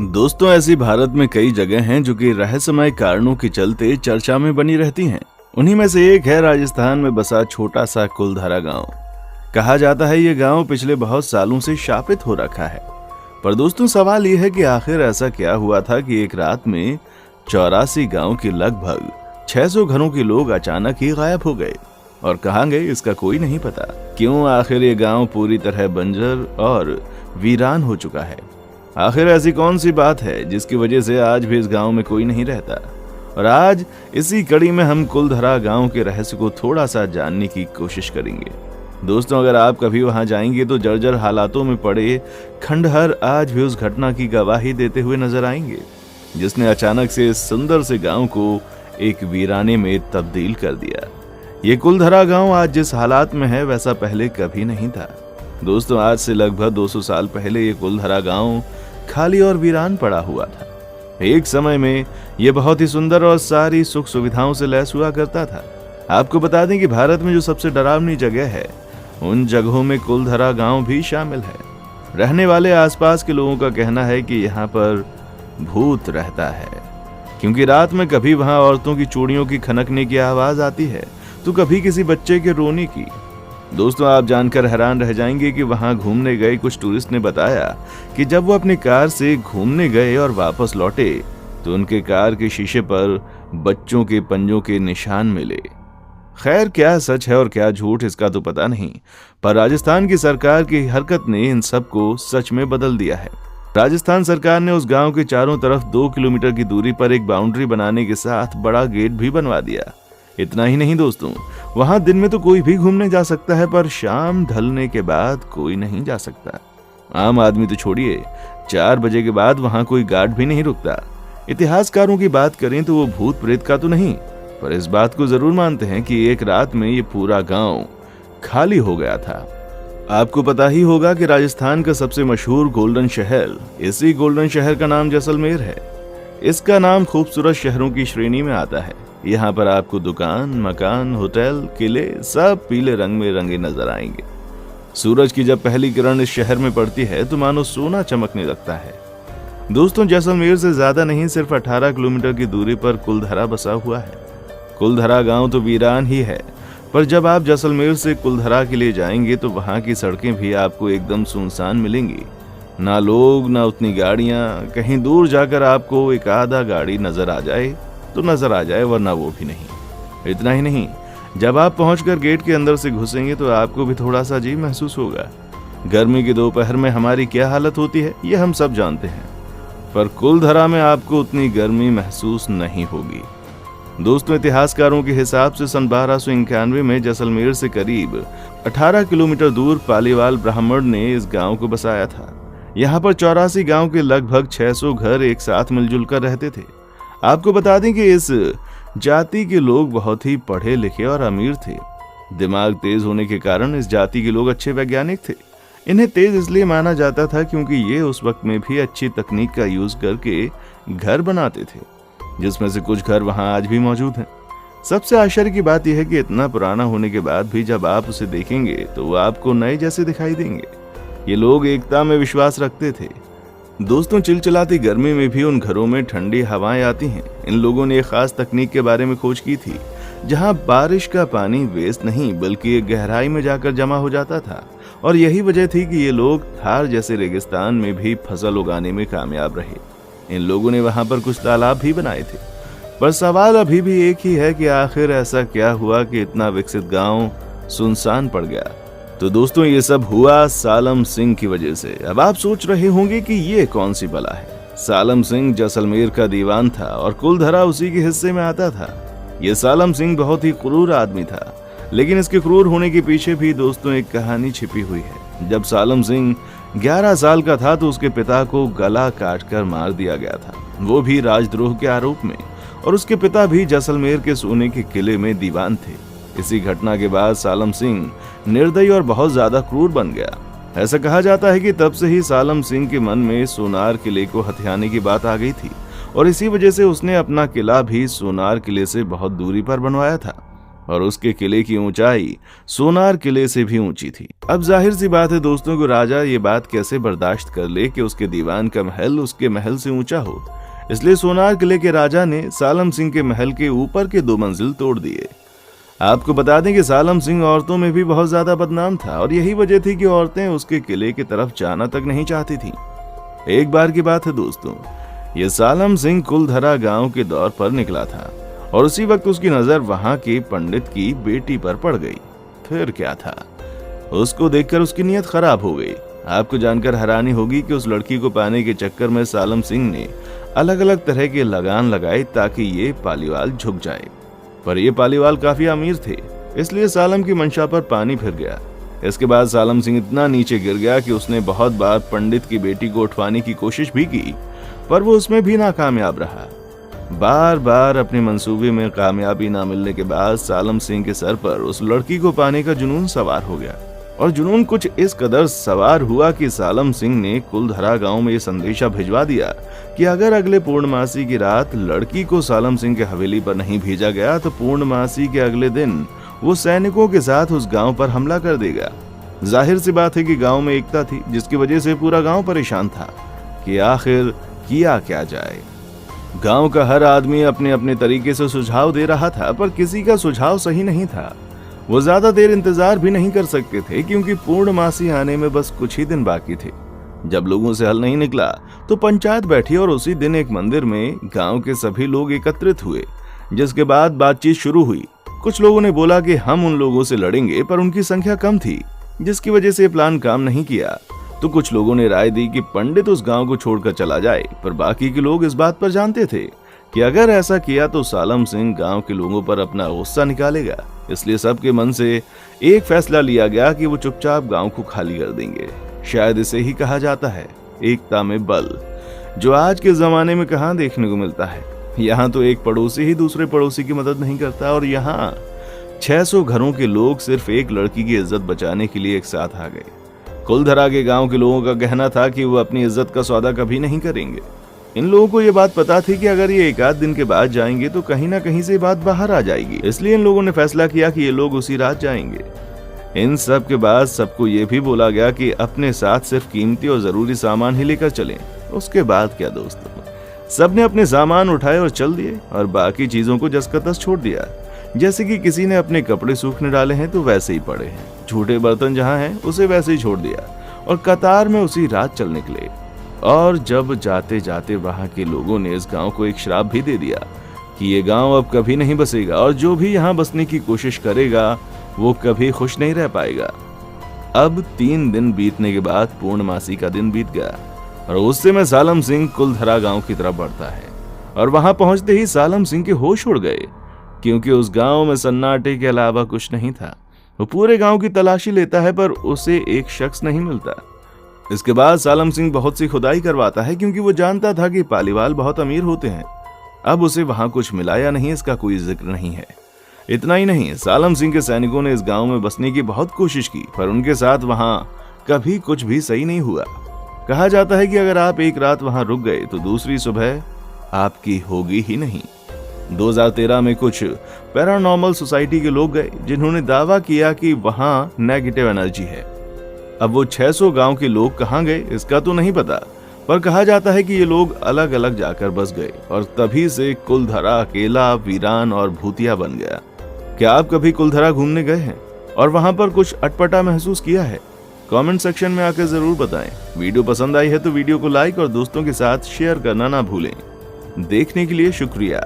दोस्तों, ऐसी भारत में कई जगह हैं जो कि रहस्यमय कारणों के चलते चर्चा में बनी रहती हैं। उन्हीं में से एक है राजस्थान में बसा छोटा सा कुलधरा गांव। कहा जाता है ये गांव पिछले बहुत सालों से शापित हो रखा है। पर दोस्तों, सवाल ये है कि आखिर ऐसा क्या हुआ था कि एक रात में 84 गांव के लगभग 600 घरों के लोग अचानक ही गायब हो गए। और कहां गए इसका कोई नहीं पता। क्यों आखिर ये गांव पूरी तरह बंजर और वीरान हो चुका है? आखिर ऐसी कौन सी बात है जिसकी वजह से आज भी इस गांव में कोई नहीं रहता? और आज इसी कड़ी में हम कुलधरा गांव के रहस्य को थोड़ा सा जानने की कोशिश करेंगे। दोस्तों, अगर आप कभी वहां जाएंगे तो जर्जर हालातों में पड़े खंडहर आज भी उस घटना की गवाही देते हुए नजर आएंगे जिसने अचानक से इस सुंदर से गांव को एक वीराने में तब्दील कर दिया। ये कुलधरा गांव आज जिस हालात में है वैसा पहले कभी नहीं था। दोस्तों, आज से लगभग 200 साल पहले ये कुलधरा गांव खाली और वीरान पड़ा हुआ था। एक समय में यह बहुत ही सुंदर और सारी सुख सुविधाओं से लैस हुआ करता था। आपको बता दें कि भारत में जो सबसे डरावनी जगह है उन जगहों में कुलधरा गांव भी शामिल है। रहने वाले आसपास के लोगों का कहना है कि यहाँ पर भूत रहता है, क्योंकि रात में कभी वहां औरतों की चूड़ियों की खनकने की आवाज आती है तो कभी किसी बच्चे के रोने की। दोस्तों, आप जानकर हैरान रह जाएंगे कि वहां घूमने गए कुछ टूरिस्ट ने बताया कि जब वो अपनी कार से घूमने गए और वापस लौटे तो उनके कार के शीशे पर बच्चों के पंजों के निशान मिले। खैर, क्या सच है और क्या झूठ इसका तो पता नहीं, पर राजस्थान की सरकार की हरकत ने इन सब को सच में बदल दिया है। राजस्थान सरकार ने उस गांव के चारों तरफ 2 किलोमीटर की दूरी पर एक बाउंड्री बनाने के साथ बड़ा गेट भी बनवा दिया। इतना ही नहीं दोस्तों, वहां दिन में तो कोई भी घूमने जा सकता है, पर शाम ढलने के बाद कोई नहीं जा सकता। आम आदमी तो छोड़िए, 4 बजे के बाद वहां कोई गार्ड भी नहीं रुकता। इतिहासकारों की बात करें तो वो भूत प्रेत का तो नहीं, पर इस बात को जरूर मानते हैं कि एक रात में ये पूरा गांव खाली हो गया था। आपको पता ही होगा कि राजस्थान का सबसे मशहूर गोल्डन शहर, इसी गोल्डन शहर का नाम जैसलमेर है। इसका नाम खूबसूरत शहरों की श्रेणी में आता है। यहाँ पर आपको दुकान, मकान, होटल, किले सब पीले रंग में रंगे नजर आएंगे। सूरज की जब पहली किरण इस शहर में पड़ती है तो मानो सोना चमकने लगता है। दोस्तों, जैसलमेर से ज्यादा नहीं, सिर्फ 18 किलोमीटर की दूरी पर कुलधरा बसा हुआ है। कुलधरा गांव तो वीरान ही है, पर जब आप जैसलमेर से कुलधरा के लिए जाएंगे तो वहां की सड़कें भी आपको एकदम सुनसान मिलेंगी। ना लोग, ना उतनी गाड़ियां। कहीं दूर जाकर आपको एक आधा गाड़ी नजर आ जाए तो नजर आ जाए, वरना वो भी नहीं। इतना ही नहीं, जब आप पहुंचकर गेट के अंदर से घुसेंगे तो आपको भी थोड़ा सा अजीब महसूस होगा। गर्मी की दोपहर में हमारी क्या हालत होती है ये हम सब जानते हैं, पर कुलधरा में आपको उतनी गर्मी महसूस नहीं होगी। दोस्तों, इतिहासकारों के हिसाब से सन 1291 में जैसलमेर से करीब 18 किलोमीटर दूर पालीवाल ब्राह्मण ने इस गांव को बसाया था। यहाँ पर 84 गांव के लगभग 600 घर एक साथ मिलजुल कर रहते थे। आपको बता दें कि इस जाति के लोग बहुत ही पढ़े लिखे और अमीर थे। दिमाग तेज होने के कारण इस जाति के लोग अच्छे वैज्ञानिक थे। इन्हें तेज इसलिए माना जाता था क्योंकि ये उस वक्त में भी अच्छी तकनीक का यूज करके घर बनाते थे, जिसमें से कुछ घर वहां आज भी मौजूद हैं। सबसे आश्चर्य की बात यह है कि इतना पुराना होने के बाद भी जब आप उसे देखेंगे तो वो आपको नए जैसे दिखाई देंगे। ये लोग एकता में विश्वास रखते थे। दोस्तों, चिलचिलाती गर्मी में भी उन घरों में ठंडी हवाएं आती हैं। इन लोगों ने एक खास तकनीक के बारे में खोज की थी, जहां बारिश का पानी वेस्ट नहीं बल्कि एक गहराई में जाकर जमा हो जाता था। और यही वजह थी कि ये लोग थार जैसे रेगिस्तान में भी फसल उगाने में कामयाब रहे। इन लोगों ने वहां पर कुछ तालाब भी बनाए थे। पर सवाल अभी भी एक ही है कि आखिर ऐसा क्या हुआ कि इतना विकसित गांव सुनसान पड़ गया। तो दोस्तों, ये सब हुआ सालम सिंह की वजह से। अब आप सोच रहे होंगे कि ये कौन सी बला है। सालम सिंह जैसलमेर का दीवान था और कुलधरा उसी के हिस्से में आता था। ये सालम सिंह बहुत ही क्रूर आदमी था, लेकिन इसके क्रूर होने के पीछे भी दोस्तों एक कहानी छिपी हुई है। जब सालम सिंह 11 साल का था तो उसके पिता को गला काटकर मार दिया गया था, वो भी राजद्रोह के आरोप में। और उसके पिता भी जैसलमेर के सोने के किले में दीवान थे। इसी घटना के बाद सालम सिंह निर्दयी और बहुत ज्यादा क्रूर बन गया। ऐसा कहा जाता है कि तब से ही सालम सिंह के मन में सोनार किले को हथियाने की बात आ गई थी और इसी वजह से उसने अपना किला भी सोनार किले से बहुत दूरी पर बनवाया था। और उसके किले की ऊंचाई सोनार किले से भी ऊंची थी। अब जाहिर सी बात है दोस्तों को राजा ये बात कैसे बर्दाश्त कर ले कि उसके दीवान का महल उसके महल से ऊंचा हो। इसलिए सोनार किले के राजा ने सालम सिंह के महल के ऊपर के 2 मंजिल तोड़ दिए। आपको बता दें कि सालम सिंह औरतों में भी बहुत ज्यादा बदनाम था और यही वजह थी कि औरतें उसके किले की तरफ जाना तक नहीं चाहती थीं। एक बार की बात है दोस्तों, ये सालम सिंह कुलधरा गांव के दौर पर निकला था और उसी वक्त उसकी नजर वहां के पंडित की बेटी पर पड़ गई। फिर क्या था, उसको देखकर उसकी नीयत खराब हो गई। आपको जानकर हैरानी होगी कि उस लड़की को पाने के चक्कर में सालम सिंह ने अलग अलग तरह के लगान लगाए ताकि ये पालीवाल झुक जाए। पर ये पालीवाल काफी अमीर थे, इसलिए सालम की मंशा पर पानी फिर गया। इसके बाद सालम सिंह इतना नीचे गिर गया कि उसने बहुत बार पंडित की बेटी को उठवाने की कोशिश भी की, पर वो उसमें भी नाकामयाब रहा। बार बार अपने मंसूबे में कामयाबी ना मिलने के बाद सालम सिंह के सर पर उस लड़की को पाने का जुनून सवार हो गया और जुनून कुछ इस कदर सवार हुआ कि सालम सिंह ने कुलधरा गांव में ये संदेशा भिजवा दिया कि अगर अगले पूर्णमासी की रात लड़की को सालम सिंह के हवेली पर नहीं भेजा गया तो पूर्णमासी के अगले दिन वो सैनिकों के साथ उस गांव पर हमला कर देगा। जाहिर सी बात है कि गांव में एकता थी, जिसकी वजह से पूरा गांव परेशान था कि आखिर किया क्या जाए। गांव का हर आदमी अपने अपने तरीके से सुझाव दे रहा था, पर किसी का सुझाव सही नहीं था। वो ज्यादा देर इंतजार भी नहीं कर सकते थे क्योंकि पूर्णमासी आने में बस कुछ ही दिन बाकी थे। जब लोगों से हल नहीं निकला तो पंचायत बैठी और उसी दिन एक मंदिर में गांव के सभी लोग एकत्रित हुए, जिसके बाद बातचीत शुरू हुई। कुछ लोगों ने बोला कि हम उन लोगों से लड़ेंगे, पर उनकी संख्या कम थी, जिसकी वजह से प्लान काम नहीं किया। तो कुछ लोगों ने राय दी कि पंडित उस गांव को छोड़कर चला जाए, पर बाकी के लोग इस बात पर जानते थे कि अगर ऐसा किया तो सालम सिंह गांव के लोगों पर अपना गुस्सा निकालेगा। इसलिए सबके मन से एक फैसला लिया गया कि वो चुपचाप गांव को खाली कर देंगे। शायद इसे ही कहा जाता है एकता में बल, जो आज के जमाने में कहाँ देखने को मिलता है। यहाँ तो एक पड़ोसी ही दूसरे पड़ोसी की मदद नहीं करता और यहाँ 600 घरों के लोग सिर्फ एक लड़की की इज्जत बचाने के लिए एक साथ आ गए। कुलधरा के गांव के लोगों का कहना था कि वो अपनी इज्जत का सौदा कभी नहीं करेंगे। इन लोगों को ये बात पता थी कि अगर ये 1 आध दिन के बाद जाएंगे तो कहीं ना कहीं से बात बाहर आ जाएगी, इसलिए इन लोगों ने फैसला किया कि ये लोग उसी रात जाएंगे। इन सब के बाद सबको ये भी बोला गया कि अपने साथ सिर्फ कीमती और जरूरी सामान ही लेकर चलें। उसके बाद क्या दोस्तों, सबने अपने सामान उठाए और चल दिए और बाकी चीजों को जस का तस छोड़ दिया। जैसे कि किसी ने अपने कपड़े सूखने डाले हैं तो वैसे ही पड़े हैं, झूठे बर्तन जहां हैं उसे वैसे ही छोड़ दिया और कतार में उसी रात चल निकले। और जब जाते जाते वहां के लोगों ने इस गांव को एक श्राप भी दे दिया कि ये गांव अब कभी नहीं बसेगा और जो भी यहाँ बसने की कोशिश करेगा वो कभी खुश नहीं रह पाएगा। अब 3 दिन बीतने के बाद पूर्णमासी का दिन बीत गया और उससे में सालम सिंह कुलधरा गांव की तरफ बढ़ता है और वहां पहुंचते ही सालम सिंह के होश उड़ गए, क्योंकि उस गांव में सन्नाटे के अलावा कुछ नहीं था। वो पूरे गांव की तलाशी लेता है पर उसे एक शख्स नहीं मिलता। इसके बाद सालम सिंह बहुत सी खुदाई करवाता है क्योंकि वो जानता था कि पालीवाल बहुत अमीर होते हैं। अब उसे वहां कुछ मिला या नहीं इसका कोई जिक्र नहीं है। इतना ही नहीं, सालम सिंह के सैनिकों ने इस गांव में बसने की बहुत कोशिश की, पर उनके साथ वहां कभी कुछ भी सही नहीं हुआ। कहा जाता है कि अगर आप एक रात वहां रुक गए तो दूसरी सुबह आपकी होगी ही नहीं। 2013 में कुछ पैरानॉर्मल सोसाइटी के लोग गए जिन्होंने दावा किया कि वहां नेगेटिव एनर्जी है। अब वो 600 गांव के लोग कहां गए इसका तो नहीं पता, पर कहा जाता है कि ये लोग अलग अलग जाकर बस गए और तभी से कुलधरा अकेला, वीरान और भूतिया बन गया। क्या आप कभी कुलधरा घूमने गए हैं और वहां पर कुछ अटपटा महसूस किया है? कमेंट सेक्शन में आकर जरूर बताएं। वीडियो पसंद आई है तो वीडियो को लाइक और दोस्तों के साथ शेयर करना ना भूलें। देखने के लिए शुक्रिया।